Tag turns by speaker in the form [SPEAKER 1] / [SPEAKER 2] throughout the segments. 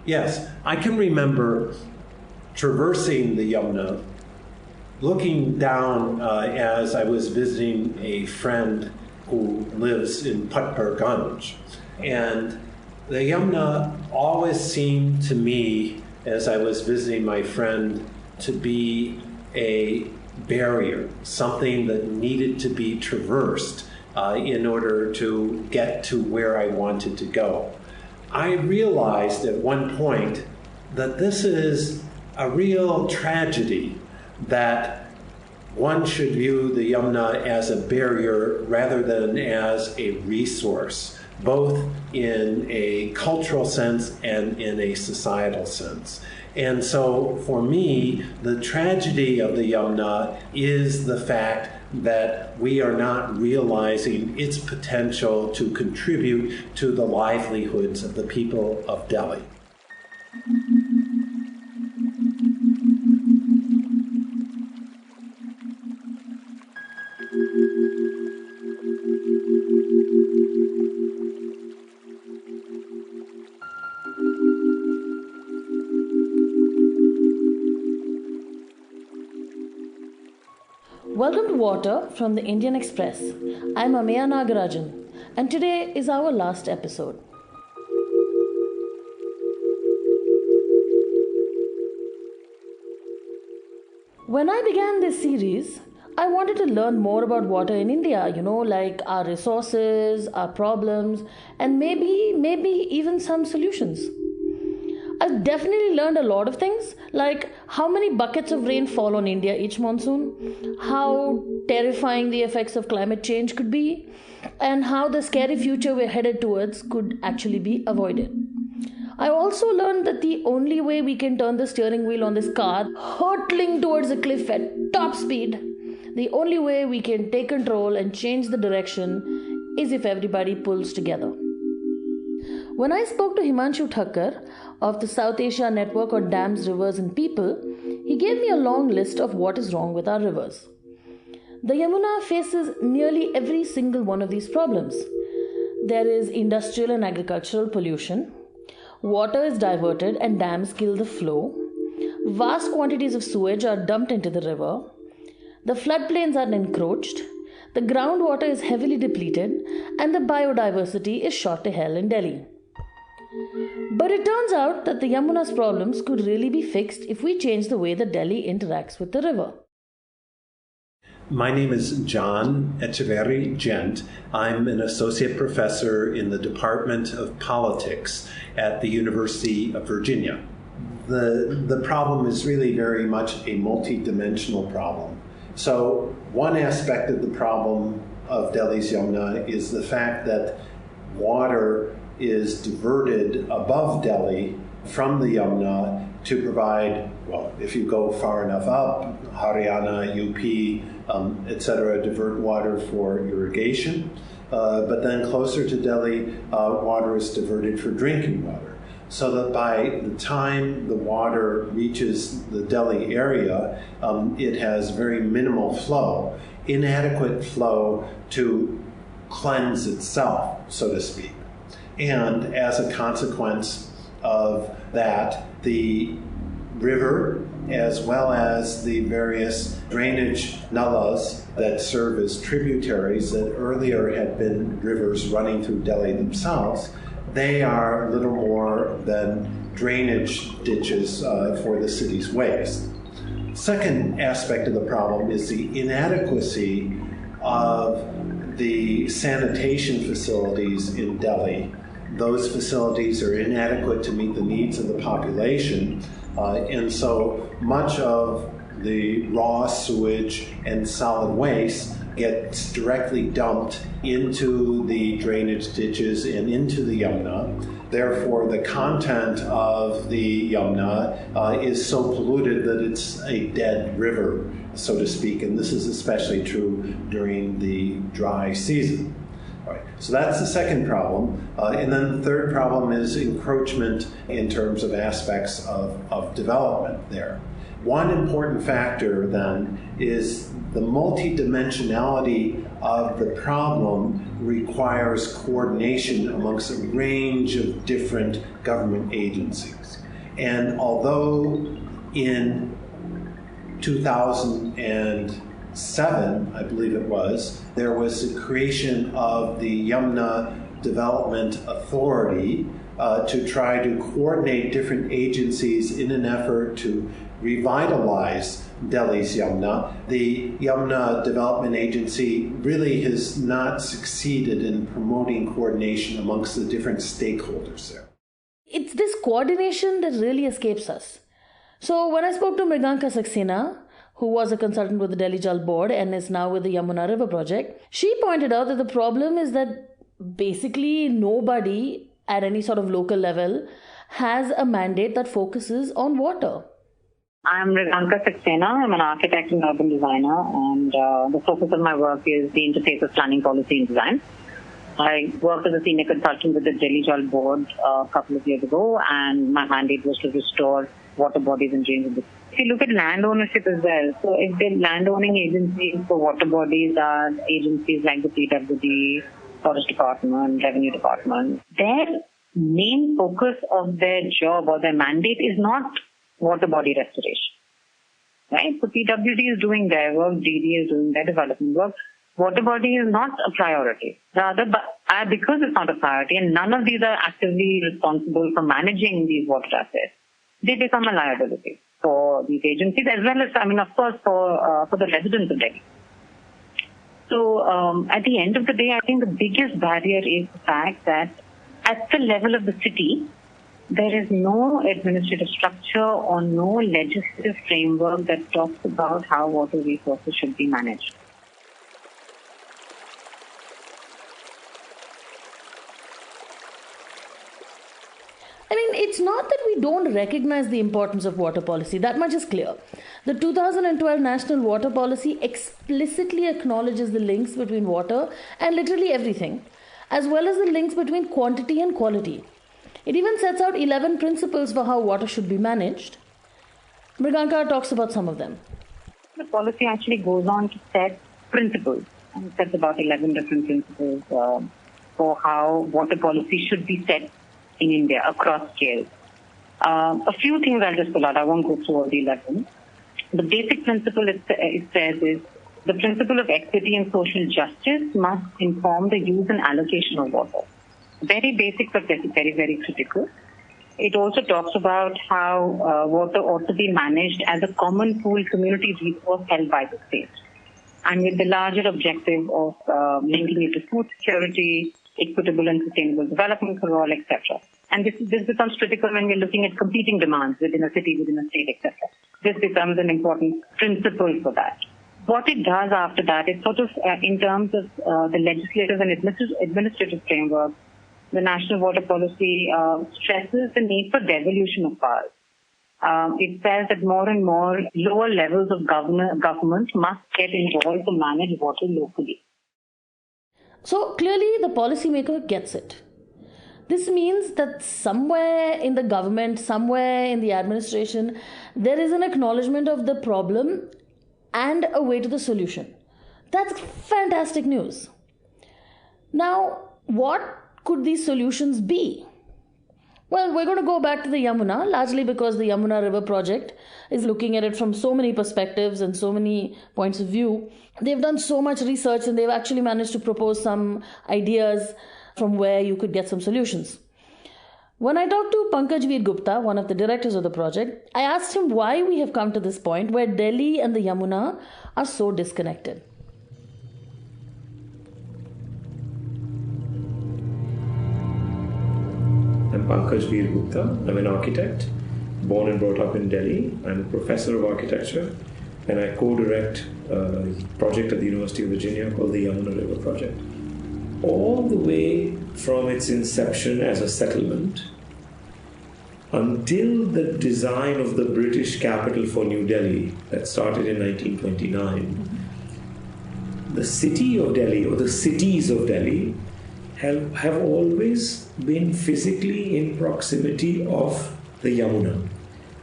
[SPEAKER 1] Yes, I can remember traversing the Yamuna, looking down as I was visiting a friend who lives in Patparganj. And the Yamuna always seemed to me, as I was visiting my friend, to be a barrier, something that needed to be traversed in order to get to where I wanted to go. I realized at one point that this is a real tragedy, that one should view the Yamuna as a barrier rather than as a resource, both in a cultural sense and in a societal sense. And so for me, the tragedy of the Yamuna is the fact that we are not realizing its potential to contribute to the livelihoods of the people of Delhi.
[SPEAKER 2] Welcome to Water from the Indian Express. I'm Ameya Nagarajan, and today is our last episode. When I began this series, I wanted to learn more about water in India, like our resources, our problems, and maybe even some solutions. I've definitely learned a lot of things, like how many buckets of rain fall on India each monsoon, how terrifying the effects of climate change could be, and how the scary future we're headed towards could actually be avoided. I also learned that the only way we can turn the steering wheel on this car hurtling towards a cliff at top speed, the only way we can take control and change the direction is if everybody pulls together. When I spoke to Himanshu Thakkar of the South Asia Network on Dams, Rivers and People, he gave me a long list of what is wrong with our rivers. The Yamuna faces nearly every single one of these problems. There is industrial and agricultural pollution. Water is diverted and dams kill the flow. Vast quantities of sewage are dumped into the river. The floodplains are encroached. The groundwater is heavily depleted and the biodiversity is shot to hell in Delhi. But it turns out that the Yamuna's problems could really be fixed if we change the way that Delhi interacts with the river.
[SPEAKER 1] My name is John Echeverry Gent. I'm an associate professor in the Department of Politics at the University of Virginia. The problem is really very much a multidimensional problem. So one aspect of the problem of Delhi's Yamuna is the fact that water is diverted above Delhi from the Yamuna to provide, well, if you go far enough up, Haryana, UP, etc., divert water for irrigation. But then closer to Delhi, water is diverted for drinking water. So that by the time the water reaches the Delhi area, it has very minimal flow, inadequate flow to cleanse itself, so to speak. And as a consequence of that, the river, as well as the various drainage nalas that serve as tributaries that earlier had been rivers running through Delhi themselves, they are little more than drainage ditches for the city's waste. Second aspect of the problem is the inadequacy of the sanitation facilities in Delhi. Those facilities are inadequate to meet the needs of the population, and so much of the raw sewage and solid waste gets directly dumped into the drainage ditches and into the Yamuna. Therefore, the content of the Yamuna is so polluted that it's a dead river, so to speak, and this is especially true during the dry season. All right, so that's the second problem. And then the third problem is encroachment in terms of aspects of development there. One important factor then is the multidimensionality of the problem requires coordination amongst a range of different government agencies. And although in 2007, I believe it was, there was the creation of the Yamuna Development Authority to try to coordinate different agencies in an effort to revitalize Delhi's Yamuna. The Yamuna Development Agency really has not succeeded in promoting coordination amongst the different stakeholders there.
[SPEAKER 2] It's this coordination that really escapes us. So when I spoke to Mriganka Saxena, who was a consultant with the Delhi Jal Board and is now with the Yamuna River Project, she pointed out that the problem is that basically nobody at any sort of local level has a mandate that focuses on water.
[SPEAKER 3] I'm Mriganka Saxena. I'm an architect and urban designer, and the focus of my work is the interface of planning, policy, and design. I worked as a senior consultant with the Delhi Jal Board a couple of years ago, and my mandate was to restore water bodies and drains. If you look at land ownership as well, so if the land owning agencies for water bodies are agencies like the PWD, Forest Department, Revenue Department, their main focus of their job or their mandate is not water body restoration, right? So PWD is doing their work, DD is doing their development work. Water body is not a priority. Rather, because it's not a priority and none of these are actively responsible for managing these water assets, they become a liability for these agencies as well as, of course, for the residents of Delhi. So at the end of the day, I think the biggest barrier is the fact that at the level of the city, there is no administrative structure or no legislative framework that talks about how water resources should be managed.
[SPEAKER 2] It's not that we don't recognize the importance of water policy. That much is clear. The 2012 National Water Policy explicitly acknowledges the links between water and literally everything, as well as the links between quantity and quality. It even sets out 11 principles for how water should be managed. Mriganka talks about some of them.
[SPEAKER 3] The policy actually goes on to set principles, and sets about 11 different principles for how water policy should be set in India across scales. A few things I'll just pull out. I won't go through all the 11. The basic principle it says is the principle of equity and social justice must inform the use and allocation of water. Very basic, but very, very critical. It also talks about how water ought to be managed as a common pool community resource held by the state, and with the larger objective of linking it to food security, equitable and sustainable development for all, etc. And this becomes critical when we're looking at competing demands within a city, within a state, etc. This becomes an important principle for that. What it does after that is sort of in terms of the legislative and administrative framework, the National Water Policy stresses the need for devolution of powers. It says that more and more lower levels of government must get involved to manage water locally.
[SPEAKER 2] So clearly the policymaker gets it. This means that somewhere in the government, somewhere in the administration, there is an acknowledgement of the problem and a way to the solution. That's fantastic news. Now, what could these solutions be? Well, we're going to go back to the Yamuna, largely because the Yamuna River Project is looking at it from so many perspectives and so many points of view. They've done so much research and they've actually managed to propose some ideas from where you could get some solutions. When I talked to Pankaj Veer Gupta, one of the directors of the project, I asked him why we have come to this point where Delhi and the Yamuna are so disconnected.
[SPEAKER 4] I'm Pankaj Veer Gupta. I'm an architect, born and brought up in Delhi. I'm a professor of architecture, and I co-direct a project at the University of Virginia called the Yamuna River Project. All the way from its inception as a settlement until the design of the British capital for New Delhi that started in 1929, the city of Delhi, or the cities of Delhi, have always been physically in proximity of the Yamuna,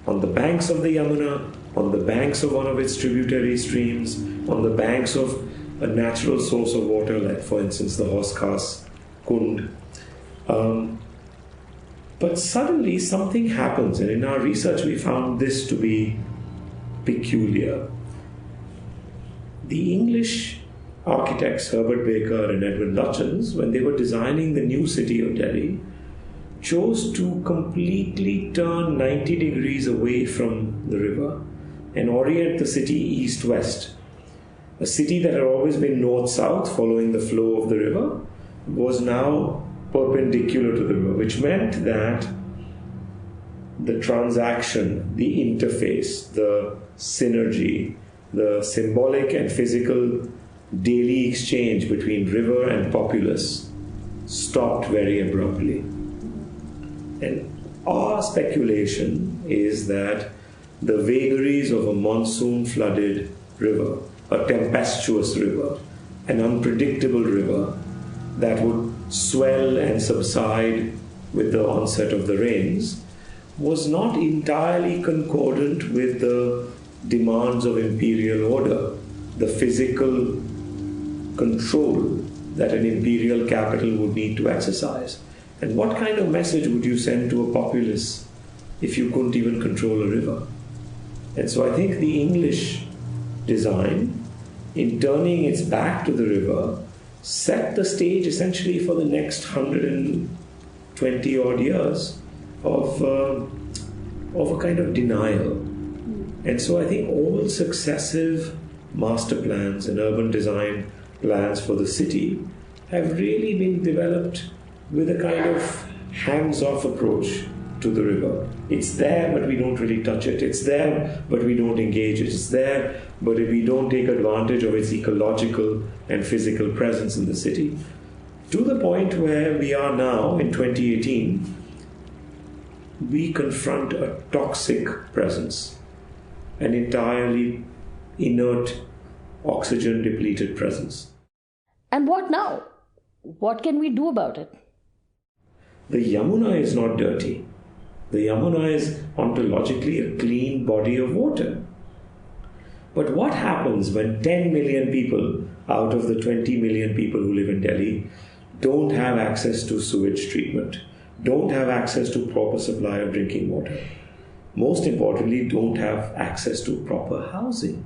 [SPEAKER 4] on the banks of the Yamuna on the banks of one of its tributary streams, on the banks of a natural source of water, like for instance the Horskhas Kund. But suddenly something happens, and in our research we found this to be peculiar. The English architects Herbert Baker and Edward Lutyens, when they were designing the new city of Delhi, chose to completely turn 90 degrees away from the river and orient the city east-west. A city that had always been north-south, following the flow of the river, was now perpendicular to the river, which meant that the transaction, the interface, the synergy, the symbolic and physical daily exchange between river and populace stopped very abruptly. And our speculation is that the vagaries of a monsoon-flooded river, a tempestuous river, an unpredictable river that would swell and subside with the onset of the rains, was not entirely concordant with the demands of imperial order, the physical control that an imperial capital would need to exercise. And what kind of message would you send to a populace if you couldn't even control a river? And so I think the English design, in turning its back to the river, set the stage essentially for the next 120 odd years of a kind of denial. And so I think all successive master plans and urban design plans for the city have really been developed with a kind of hands-off approach to the river. It's there, but we don't really touch it. It's there, but we don't engage it. It's there, but we don't take advantage of its ecological and physical presence in the city. To the point where we are now in 2018, we confront a toxic presence, an entirely inert, oxygen-depleted presence.
[SPEAKER 2] And what now? What can we do about it?
[SPEAKER 4] The Yamuna is not dirty. The Yamuna is ontologically a clean body of water. But what happens when 10 million people out of the 20 million people who live in Delhi don't have access to sewage treatment, don't have access to proper supply of drinking water? Most importantly, don't have access to proper housing.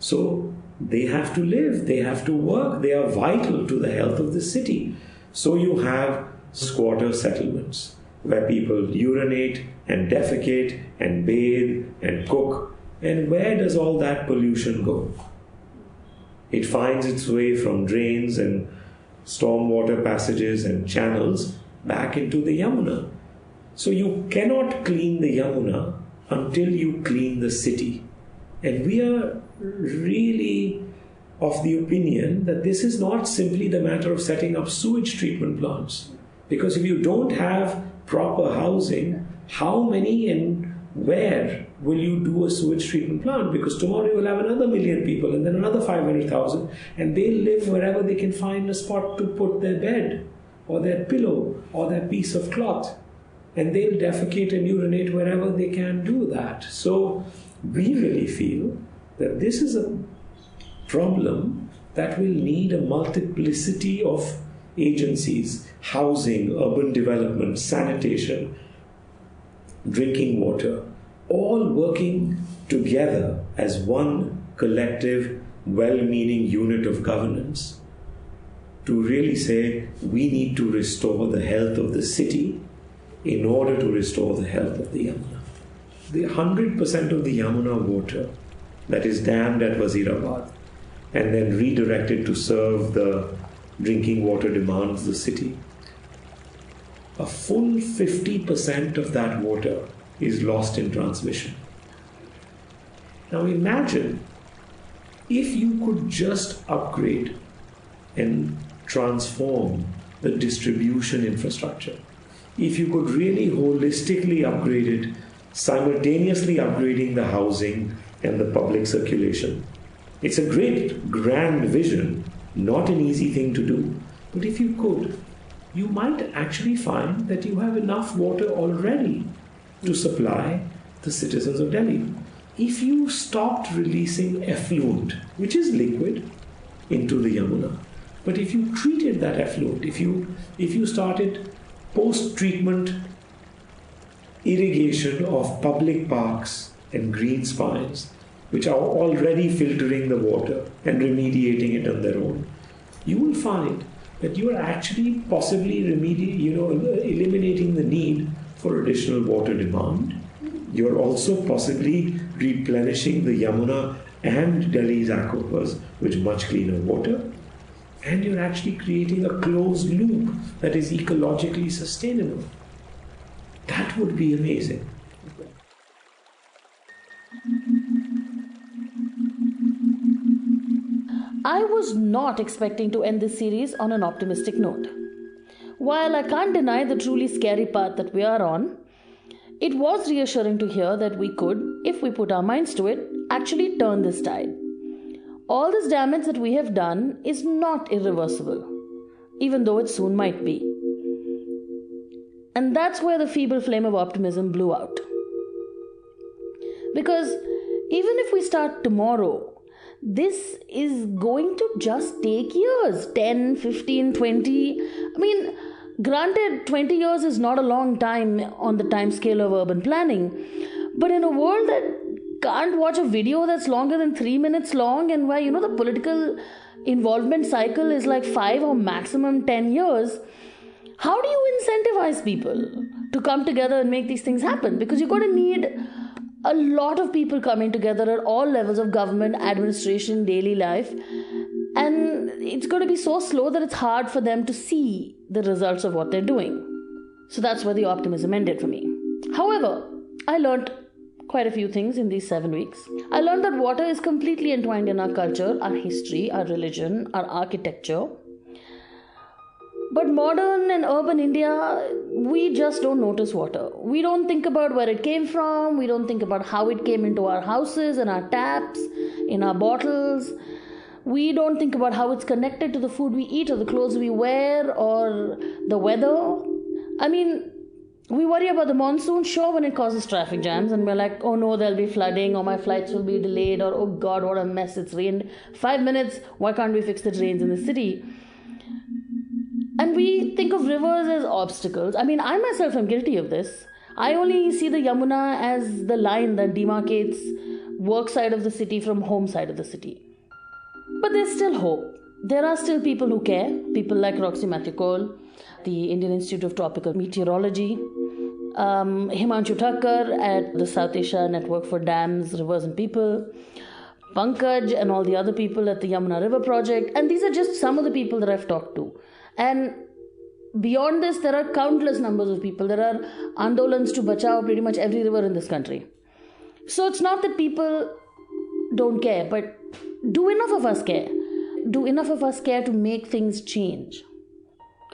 [SPEAKER 4] So they have to live, they have to work, they are vital to the health of the city. So you have squatter settlements where people urinate and defecate and bathe and cook. And where does all that pollution go? It finds its way from drains and stormwater passages and channels back into the Yamuna. So you cannot clean the Yamuna until you clean the city. And we are really of the opinion that this is not simply the matter of setting up sewage treatment plants. Because if you don't have proper housing, how many and where will you do a sewage treatment plant? Because tomorrow you will have another million people and then another 500,000, and they'll live wherever they can find a spot to put their bed or their pillow or their piece of cloth. And they'll defecate and urinate wherever they can do that. So we really feel that this is a problem that will need a multiplicity of agencies: housing, urban development, sanitation, drinking water, all working together as one collective, well-meaning unit of governance to really say we need to restore the health of the city in order to restore the health of the Yamuna. The 100% of the Yamuna water that is dammed at Wazirabad and then redirected to serve the drinking water demands of the city, a full 50% of that water is lost in transmission. Now imagine if you could just upgrade and transform the distribution infrastructure, if you could really holistically upgrade it, simultaneously upgrading the housing and the public circulation. It's a great, grand vision, not an easy thing to do. But if you could, you might actually find that you have enough water already to supply the citizens of Delhi. if you stopped releasing effluent, which is liquid, into the Yamuna, but if you treated that effluent, if you started post-treatment irrigation of public parks and green spines, which are already filtering the water and remediating it on their own, you will find that you are actually possibly eliminating the need for additional water demand. You're also possibly replenishing the Yamuna and Delhi's aquifers with much cleaner water. And you're actually creating a closed loop that is ecologically sustainable. That would be amazing.
[SPEAKER 2] I was not expecting to end this series on an optimistic note. While I can't deny the truly scary path that we are on, it was reassuring to hear that we could, if we put our minds to it, actually turn this tide. All this damage that we have done is not irreversible, even though it soon might be. And that's where the feeble flame of optimism blew out. Because even if we start tomorrow, this is going to just take years, 10, 15, 20. I mean, granted, 20 years is not a long time on the time scale of urban planning. But in a world that can't watch a video that's longer than 3 minutes long, and where, the political involvement cycle is like 5 or maximum 10 years, how do you incentivize people to come together and make these things happen? Because you're going to need a lot of people coming together at all levels of government, administration, daily life. And it's going to be so slow that it's hard for them to see the results of what they're doing. So that's where the optimism ended for me. However, I learned quite a few things in these 7 weeks. I learned that water is completely entwined in our culture, our history, our religion, our architecture. But modern and urban India, we just don't notice water. We don't think about where it came from. We don't think about how it came into our houses and our taps, in our bottles. We don't think about how it's connected to the food we eat or the clothes we wear or the weather. I mean, we worry about the monsoon, sure, when it causes traffic jams, and we're like, oh no, there'll be flooding, or my flights will be delayed, or oh God, what a mess, it's rained 5 minutes, why can't we fix the drains in the city? And we think of rivers as obstacles. I mean, I myself am guilty of this. I only see the Yamuna as the line that demarcates work side of the city from home side of the city. But there's still hope. There are still people who care, people like Roxy Mathukol, the Indian Institute of Tropical Meteorology, Himanshu Thakkar at the South Asia Network for Dams, Rivers and People, Pankaj and all the other people at the Yamuna River Project. And these are just some of the people that I've talked to. And beyond this, there are countless numbers of people. There are Andolans to bachao pretty much every river in this country. So it's not that people don't care, but do enough of us care? Do enough of us care to make things change?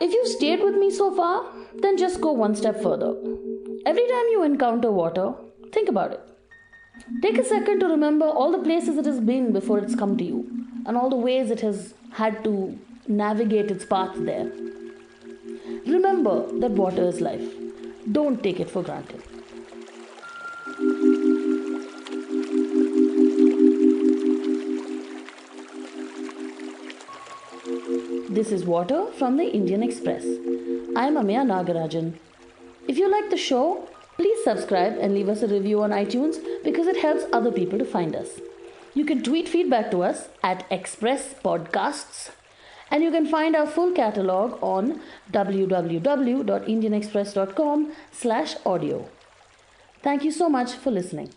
[SPEAKER 2] If you've stayed with me so far, then just go one step further. Every time you encounter water, think about it. Take a second to remember all the places it has been before it's come to you, and all the ways it has had to navigate its path there. Remember that water is life. Don't take it for granted. This is Water from the Indian Express. I am Amaya Nagarajan. If you like the show, please subscribe and leave us a review on iTunes because it helps other people to find us. You can tweet feedback to us at Express Podcasts, and you can find our full catalogue on www.indianexpress.com/audio. Thank you so much for listening.